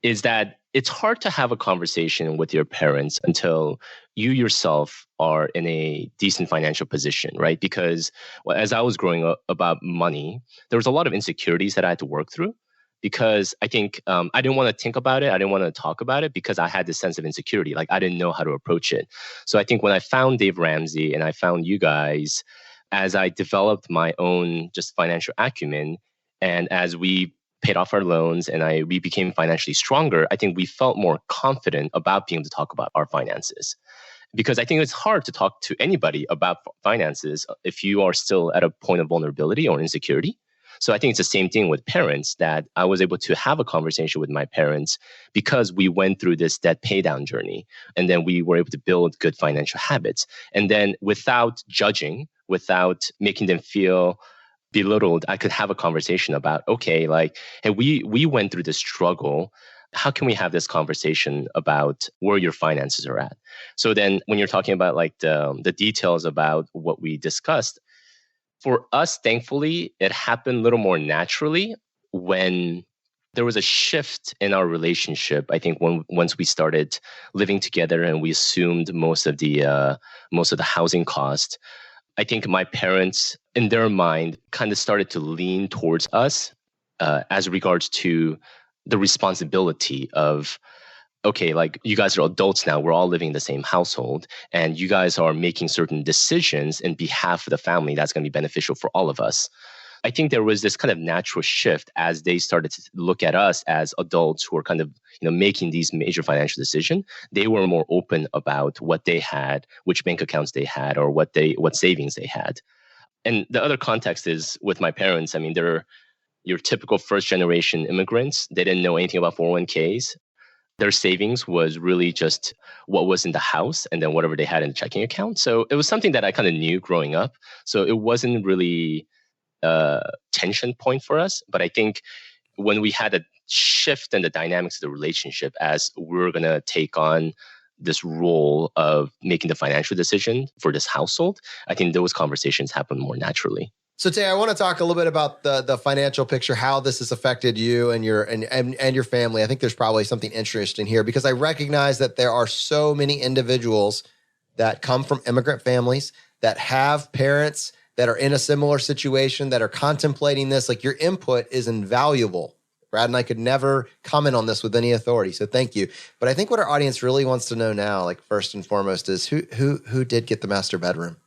is that it's hard to have a conversation with your parents until you yourself are in a decent financial position, right? Because as I was growing up about money, there was a lot of insecurities that I had to work through because I think I didn't want to think about it. I didn't want to talk about it because I had this sense of insecurity. Like I didn't know how to approach it. So I think when I found Dave Ramsey and I found you guys, as I developed my own just financial acumen and as we paid off our loans and we became financially stronger, I think we felt more confident about being able to talk about our finances. Because I think it's hard to talk to anybody about finances if you are still at a point of vulnerability or insecurity. So I think it's the same thing with parents, that I was able to have a conversation with my parents because we went through this debt pay down journey. And then we were able to build good financial habits. And then without judging, without making them feel belittled, I could have a conversation about, okay, like, hey, we went through this struggle. How can we have this conversation about where your finances are at? So then when you're talking about like the details about what we discussed, for us, thankfully, it happened a little more naturally when there was a shift in our relationship. I think once we started living together and we assumed most of the housing cost, I think my parents, in their mind, kind of started to lean towards us as regards to the responsibility of, okay, like you guys are adults now, we're all living in the same household, and you guys are making certain decisions in behalf of the family that's going to be beneficial for all of us. I think there was this kind of natural shift as they started to look at us as adults who are kind of making these major financial decisions. They were more open about what they had, which bank accounts they had, or what savings they had. And the other context is with my parents. I mean, they're your typical first generation immigrants. They didn't know anything about 401ks. Their savings was really just what was in the house and then whatever they had in the checking account. So it was something that I kind of knew growing up. So it wasn't really tension point for us. But I think when we had a shift in the dynamics of the relationship as we're going to take on this role of making the financial decision for this household, I think those conversations happen more naturally.
So Tay, I want to talk a little bit about the financial picture, how this has affected you and your family. I think there's probably something interesting here because I recognize that there are so many individuals that come from immigrant families that have parents that are in a similar situation, that are contemplating this. Like your input is invaluable. Brad and I could never comment on this with any authority, so thank you. But I think what our audience really wants to know now, like first and foremost, is who did get the master bedroom?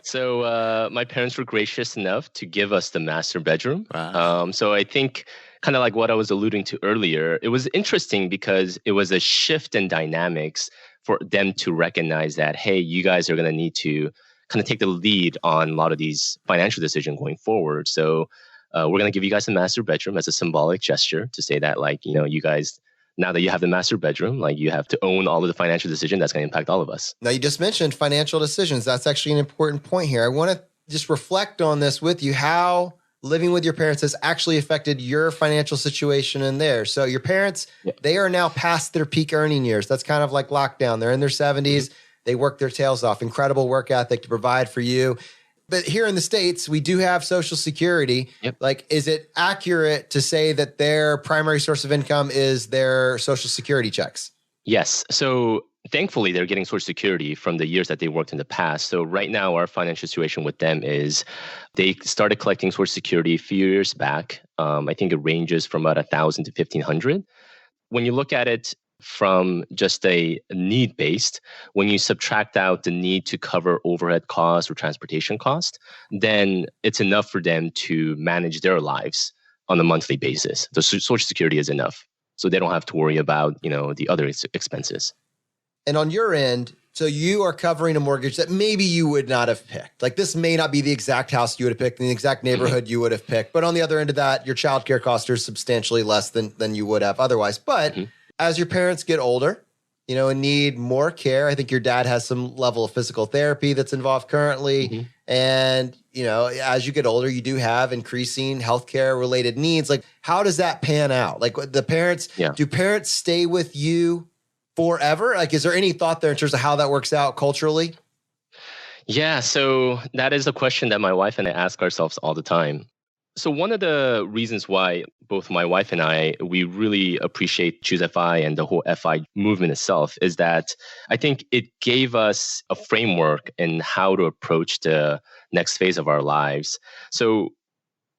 So my parents were gracious enough to give us the master bedroom.
Wow.
So I think kind of like what I was alluding to earlier, it was interesting because it was a shift in dynamics for them to recognize that, hey, you guys are going to need to kind of take the lead on a lot of these financial decisions going forward. So we're going to give you guys a master bedroom as a symbolic gesture to say that, like, you guys, now that you have the master bedroom, like you have to own all of the financial decision that's going to impact all of us.
Now, you just mentioned financial decisions. That's actually an important point here. I want to just reflect on this with you, how living with your parents has actually affected your financial situation and theirs. So your parents, They are now past their peak earning years. That's kind of like lockdown. They're in their 70s. They work their tails off. Incredible work ethic to provide for you. But here in the States, we do have Social Security.
Yep.
Like, is it accurate to say that their primary source of income is their Social Security checks?
Yes. So thankfully, they're getting Social Security from the years that they worked in the past. So right now, our financial situation with them is they started collecting Social Security a few years back. I think it ranges from about 1,000 to 1,500. When you look at it from just a need-based, when you subtract out the need to cover overhead costs or transportation costs, then it's enough for them to manage their lives on a monthly basis. The Social Security is enough. So they don't have to worry about, the other expenses.
And on your end, so you are covering a mortgage that maybe you would not have picked. Like, this may not be the exact house you would have picked, in the exact neighborhood you would have picked. But on the other end of that, your childcare costs are substantially less than you would have otherwise. But as your parents get older, and need more care, I think your dad has some level of physical therapy that's involved currently. And, as you get older, you do have increasing healthcare related needs. Like, how does that pan out? Like, the parents, do parents stay with you forever? Like, is there any thought there in terms of how that works out culturally?
Yeah, so that is a question that my wife and I ask ourselves all the time. So one of the reasons why both my wife and I, we really appreciate Choose FI and the whole FI movement itself is that I think it gave us a framework in how to approach the next phase of our lives. So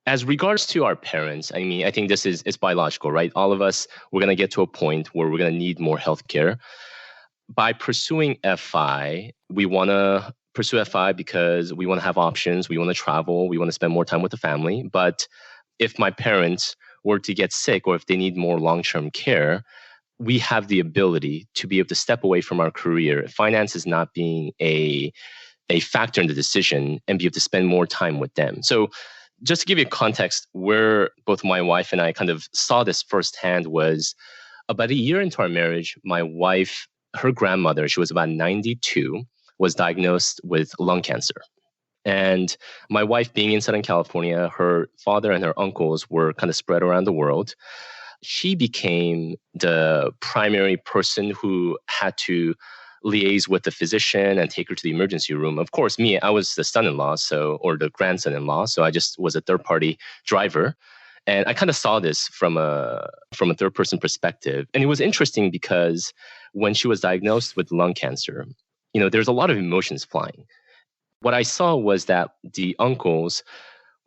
as regards to our parents, I think this is biological, right? All of us, we're going to get to a point where we're going to need more healthcare. By pursuing FI, we want to pursue FI because we want to have options, we want to travel, we want to spend more time with the family. But if my parents were to get sick or if they need more long-term care, we have the ability to be able to step away from our career, finances not being a factor in the decision, and be able to spend more time with them. So just to give you context, where both my wife and I kind of saw this firsthand was about a year into our marriage, my wife, her grandmother, she was about 92, was diagnosed with lung cancer. And my wife, being in Southern California, her father and her uncles were kind of spread around the world. She became the primary person who had to liaise with the physician and take her to the emergency room. Of course, me, I was the son-in-law, or the grandson-in-law, so I just was a third-party driver. And I kind of saw this from a third-person perspective. And it was interesting because when she was diagnosed with lung cancer, there's a lot of emotions flying. What I saw was that the uncles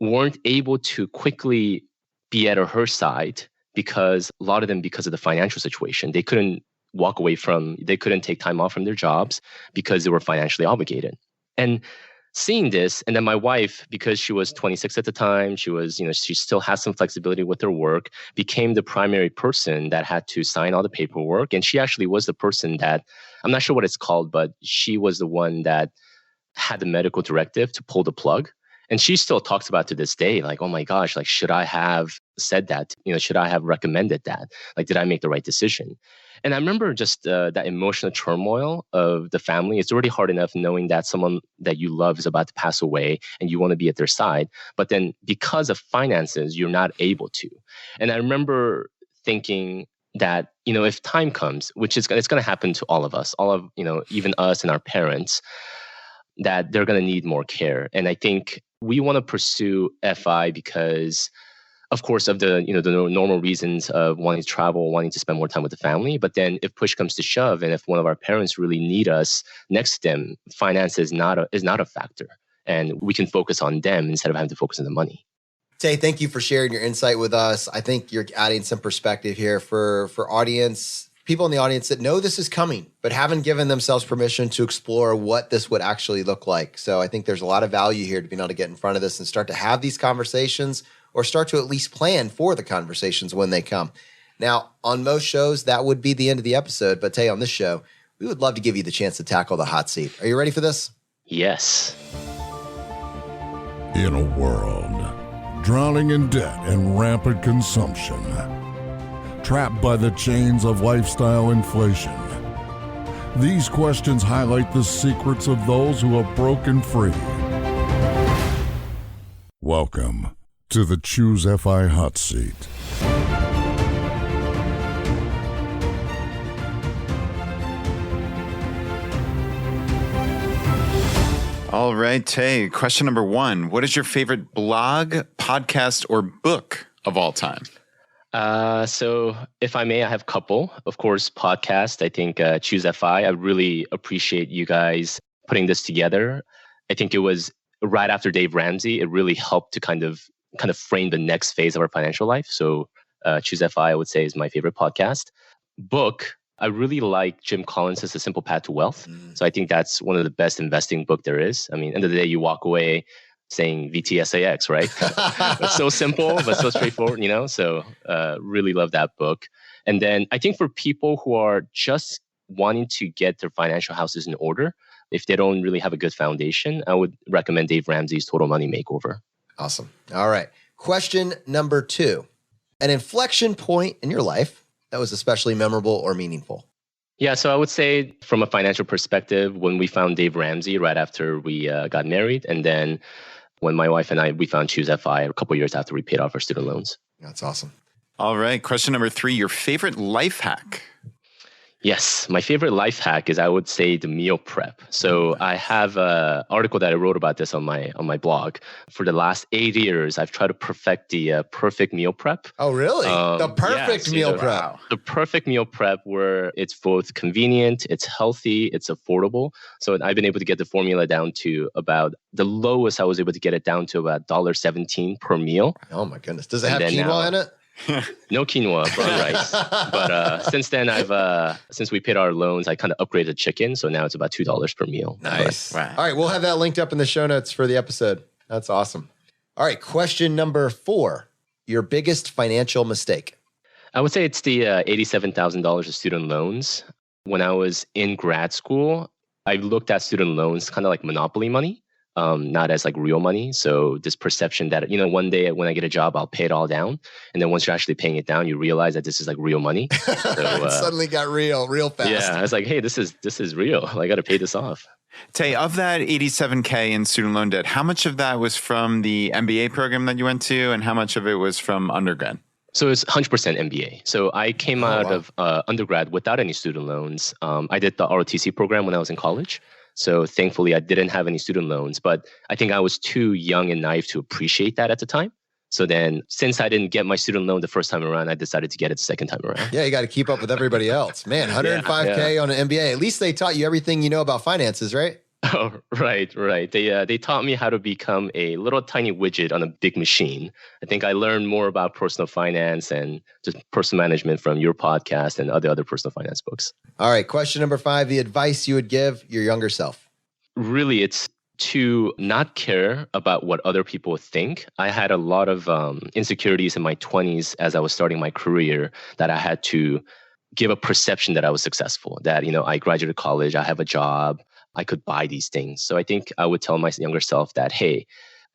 weren't able to quickly be at her side because a lot of them, because of the financial situation, they couldn't they couldn't take time off from their jobs because they were financially obligated. And seeing this, and then my wife, because she was 26 at the time, she still has some flexibility with her work, became the primary person that had to sign all the paperwork. And she actually was the person that, I'm not sure what it's called, but she was the one that had the medical directive to pull the plug. And she still talks about to this day, like, oh my gosh, like, should I have said that? Should I have recommended that? Like, did I make the right decision? And I remember just that emotional turmoil of the family. It's already hard enough knowing that someone that you love is about to pass away and you want to be at their side. But then because of finances, you're not able to. And I remember thinking that, if time comes, which it's going to happen to all of us, even us and our parents, that they're going to need more care. And I think we want to pursue FI because, of course, of the normal reasons of wanting to travel, wanting to spend more time with the family. But then if push comes to shove, and if one of our parents really need us next to them, finance is not a factor. And we can focus on them instead of having to focus on the money.
Tay, thank you for sharing your insight with us. I think you're adding some perspective here for people in the audience that know this is coming, but haven't given themselves permission to explore what this would actually look like. So I think there's a lot of value here to being able to get in front of this and start to have these conversations, or start to at least plan for the conversations when they come. Now, on most shows, that would be the end of the episode. But Tay, on this show, we would love to give you the chance to tackle the hot seat. Are you ready for this?
Yes.
In a world drowning in debt and rampant consumption, trapped by the chains of lifestyle inflation, these questions highlight the secrets of those who have broken free. Welcome to the Choose FI Hot Seat.
All right, Tay, question number 1. What is your favorite blog, podcast, or book of all time?
So if I may, I have a couple. Of course, podcast. I think Choose FI. I really appreciate you guys putting this together. I think it was right after Dave Ramsey. It really helped to kind of frame the next phase of our financial life. So Choose FI, I would say, is my favorite podcast. Book. I really like Jim Collins' The Simple Path to Wealth. So I think that's one of the best investing book there is. I mean, end of the day, you walk away saying VTSAX, right? It's so simple, but so straightforward, So really love that book. And then I think for people who are just wanting to get their financial houses in order, if they don't really have a good foundation, I would recommend Dave Ramsey's Total Money Makeover.
Awesome. All right. Question number 2. An inflection point in your life that was especially memorable or meaningful.
Yeah, so I would say from a financial perspective, when we found Dave Ramsey right after we got married, and then when my wife and we found Choose FI a couple of years after we paid off our student loans.
That's awesome.
All right. Question number 3, your favorite life hack.
Yes, my favorite life hack is, I would say, the meal prep. So I have an article that I wrote about this on my blog. For the last 8 years, I've tried to perfect the perfect meal prep.
Oh, really? The perfect meal prep.
Wow.
The perfect meal prep where it's both convenient, it's healthy, it's affordable. So I've been able to get the formula down to about the lowest I was able to get it down to about $1.17 per meal.
Oh my goodness. Does it have quinoa in it?
No quinoa, brown rice. But since then, since we paid our loans, I kind of upgraded chicken. So now it's about $2 per meal.
Nice.
Wow.
All right. We'll have that linked up in the show notes for the episode. That's awesome. All right. Question number 4, your biggest financial mistake.
I would say it's the $87,000 of student loans. When I was in grad school, I looked at student loans kind of like monopoly money. Not as like real money. So this perception that, one day when I get a job, I'll pay it all down. And then once you're actually paying it down, you realize that this is like real money. So,
It suddenly got real fast.
Yeah, I was like, hey, this is real. I got to pay this off.
Tay, of that $87K in student loan debt, how much of that was from the MBA program that you went to, and how much of it was from undergrad?
So it's 100% MBA. So I came out of undergrad without any student loans. I did the ROTC program when I was in college. So thankfully, I didn't have any student loans, but I think I was too young and naive to appreciate that at the time. So then since I didn't get my student loan the first time around, I decided to get it the second time around.
Yeah, you got to keep up with everybody else. Man, 105K on an MBA. At least they taught you everything you know about finances, right?
Oh, right. They taught me how to become a little tiny widget on a big machine. I think I learned more about personal finance and just personal management from your podcast and other personal finance books.
All right. Question number 5, the advice you would give your younger self.
Really, it's to not care about what other people think. I had a lot of insecurities in my 20s as I was starting my career that I had to give a perception that I was successful, that, I graduated college, I have a job, I could buy these things. So I think I would tell my younger self that, hey,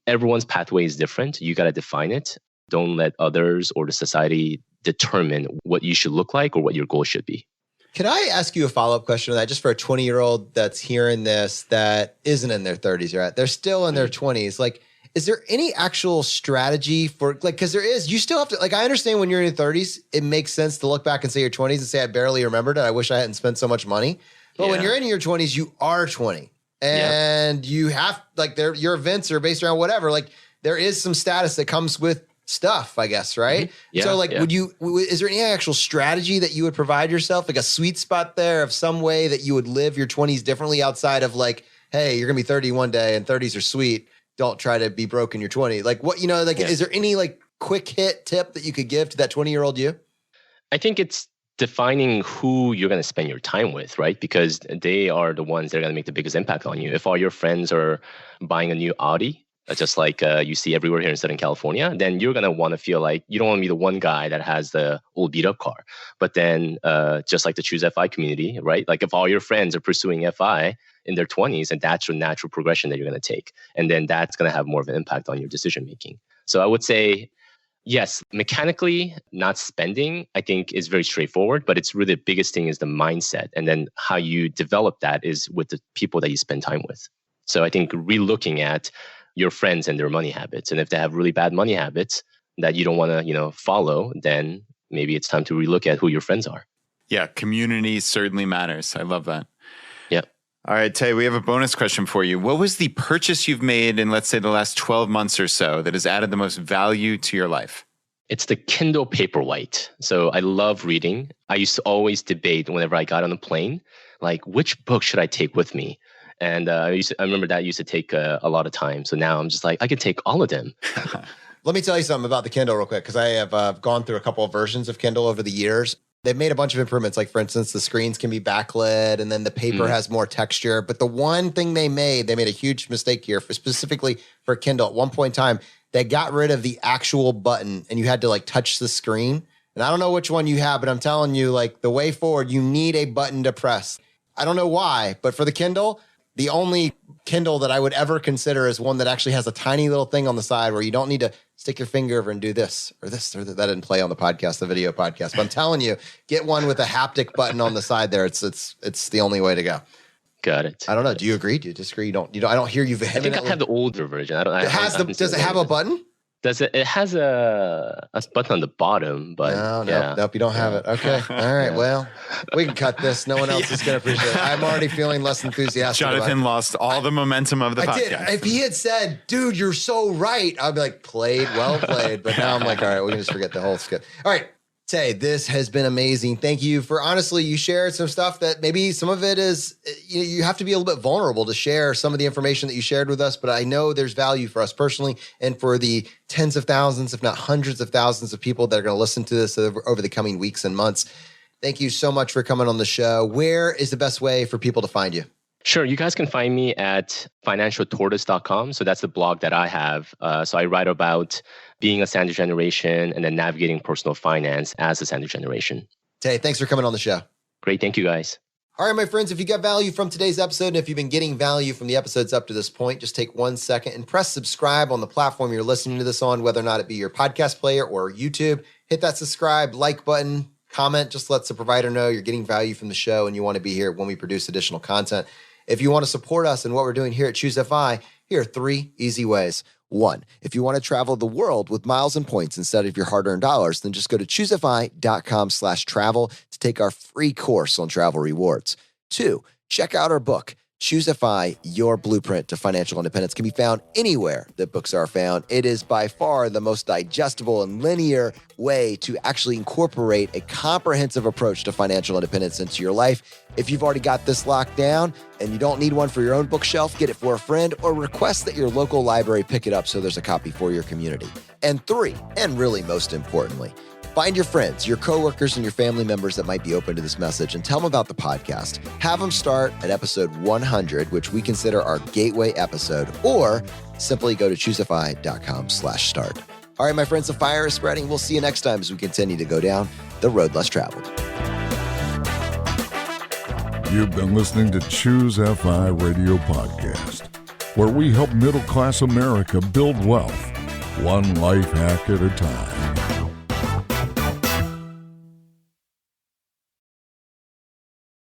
everyone's pathway is different. You got to define it. Don't let others or the society determine what you should look like or what your goal should be.
Can I ask you a follow-up question to that, just for a 20-year-old that's hearing this that isn't in their 30s, right? They're still in their 20s. Like, is there any actual strategy for, because there is, you still have to, I understand when you're in your 30s, it makes sense to look back and say your 20s and say, I barely remembered it. I wish I hadn't spent so much money. But when you're in your 20s, you are 20. And you have, your events are based around whatever. There is some status that comes with stuff, I guess, right?
Yeah,
so is there any actual strategy that you would provide yourself, like a sweet spot there of some way that you would live your 20s differently outside of hey, you're going to be 30 one day and 30s are sweet. Don't try to be broke in your 20s. Is there any quick hit tip that you could give to that 20-year-old you?
I think it's defining who you're going to spend your time with, right? Because they are the ones that are going to make the biggest impact on you. If all your friends are buying a new Audi, just like you see everywhere here in Southern California, then you're going to want to feel like you don't want to be the one guy that has the old beat up car. But then just like the Choose FI community, right? If all your friends are pursuing FI in their 20s, and that's your natural progression that you're going to take. And then that's going to have more of an impact on your decision making. So I would say, yes, mechanically, not spending, I think is very straightforward, but it's really the biggest thing is the mindset. And then how you develop that is with the people that you spend time with. So I think relooking at your friends and their money habits. And if they have really bad money habits that you don't want to, follow, then maybe it's time to relook at who your friends are.
Yeah, community certainly matters. I love that.
Yeah.
All right, Tay, we have a bonus question for you. What was the purchase you've made in, let's say, the last 12 months or so that has added the most value to your life?
It's the Kindle Paperwhite. So I love reading. I used to always debate whenever I got on a plane, like which book should I take with me? And I remember that used to take a lot of time. So now I'm just like, I could take all of them.
Let me tell you something about the Kindle real quick, because I have gone through a couple of versions of Kindle over the years. They've made a bunch of improvements. Like, for instance, the screens can be backlit and then the paper has more texture. But the one thing they made a huge mistake here, specifically for Kindle. At one point in time, they got rid of the actual button and you had to like touch the screen. And I don't know which one you have, but I'm telling you, like, the way forward, you need a button to press. I don't know why, but for the Kindle, the only Kindle that I would ever consider is one that actually has a tiny little thing on the side where you don't need to stick your finger over and do this or this or that. That didn't play on the podcast, the video podcast. But I'm telling you, get one with a haptic button on the side there. It's the only way to go.
Got it.
I don't know. Do you agree? Do you disagree? I don't hear you vehemently.
I think I have the older version.
Does it have a button?
It has a button on the bottom, but
nope, you don't have it. Okay. All right. Well, we can cut this. No one else is going to appreciate it. I'm already feeling less enthusiastic.
Jonathan lost all the momentum of the podcast.
If he had said, dude, you're so right, I'd be like, well played. But now I'm like, all right, we can just forget the whole skit. All right. Tay, this has been amazing. Thank you for, honestly, you shared some stuff that maybe some of it is, you have to be a little bit vulnerable to share some of the information that you shared with us, but I know there's value for us personally and for the tens of thousands, if not hundreds of thousands of people that are going to listen to this over the coming weeks and months. Thank you so much for coming on the show. Where is the best way for people to find you?
Sure. You guys can find me at financialtortoise.com. So that's the blog that I have. So I write about being a Sandwich generation and then navigating personal finance as a Sandwich generation.
Tay, thanks for coming on the show.
Great. Thank you, guys.
All right, my friends, if you got value from today's episode, and if you've been getting value from the episodes up to this point, just take 1 second and press subscribe on the platform you're listening to this on, whether or not it be your podcast player or YouTube. Hit that subscribe, like button, comment, just lets the provider know you're getting value from the show and you want to be here when we produce additional content. If you want to support us and what we're doing here at Choose FI, here are 3 easy ways. 1, if you want to travel the world with miles and points instead of your hard-earned dollars, then just go to choosefi.com/travel to take our free course on travel rewards. 2, check out our book, Choose FI, Your Blueprint to Financial Independence. Can be found anywhere that books are found. It is by far the most digestible and linear way to actually incorporate a comprehensive approach to financial independence into your life. If you've already got this locked down and you don't need one for your own bookshelf, get it for a friend or request that your local library pick it up so there's a copy for your community. And 3, and really most importantly, find your friends, your coworkers, and your family members that might be open to this message and tell them about the podcast. Have them start at episode 100, which we consider our gateway episode, or simply go to choosefi.com/start. All right, my friends, the fire is spreading. We'll see you next time as we continue to go down the road less traveled.
You've been listening to Choose FI Radio Podcast, where we help middle-class America build wealth, one life hack at a time.